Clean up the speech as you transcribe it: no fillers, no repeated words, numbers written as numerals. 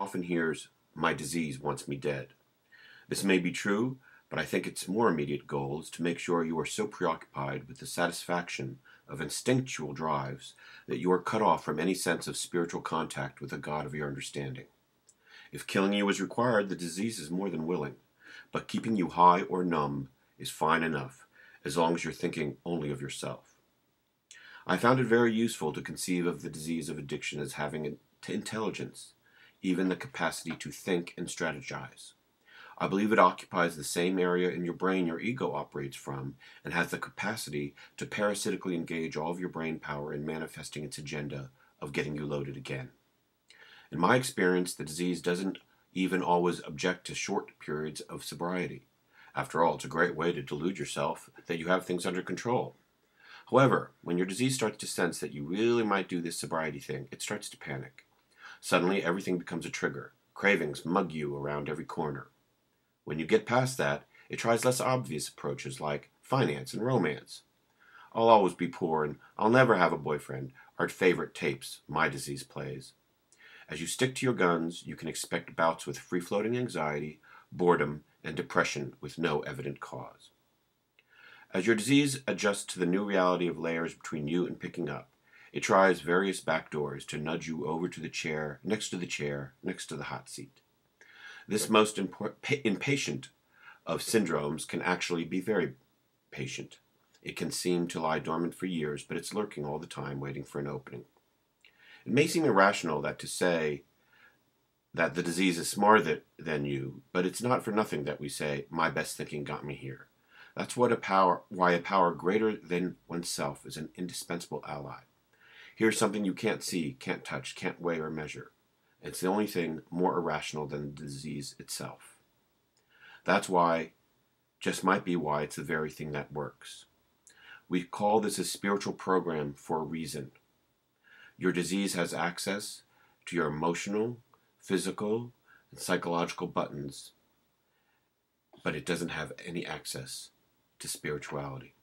Often hears, "My disease wants me dead." This may be true, but I think its more immediate goal is to make sure you are so preoccupied with the satisfaction of instinctual drives that you are cut off from any sense of spiritual contact with the God of your understanding. If killing you is required, the disease is more than willing, but keeping you high or numb is fine enough, as long as you're thinking only of yourself. I found it very useful to conceive of the disease of addiction as having an intelligence, even the capacity to think and strategize. I believe it occupies the same area in your brain your ego operates from and has the capacity to parasitically engage all of your brain power in manifesting its agenda of getting you loaded again. In my experience, the disease doesn't even always object to short periods of sobriety. After all, it's a great way to delude yourself that you have things under control. However, when your disease starts to sense that you really might do this sobriety thing, it starts to panic. Suddenly, everything becomes a trigger. Cravings mug you around every corner. When you get past that, it tries less obvious approaches like finance and romance. "I'll always be poor and I'll never have a boyfriend" are favorite tapes my disease plays. As you stick to your guns, you can expect bouts with free-floating anxiety, boredom, and depression with no evident cause. As your disease adjusts to the new reality of layers between you and picking up, it tries various backdoors to nudge you over to the chair, next to the hot seat. This most impatient of syndromes can actually be very patient. It can seem to lie dormant for years, but it's lurking all the time, waiting for an opening. It may seem irrational to say that the disease is smarter than you, but it's not for nothing that we say, "My best thinking got me here." That's why a power greater than oneself is an indispensable ally. Here's something you can't see, can't touch, can't weigh or measure. It's the only thing more irrational than the disease itself. That's why, just might be why, it's the very thing that works. We call this a spiritual program for a reason. Your disease has access to your emotional, physical, and psychological buttons, but it doesn't have any access to spirituality.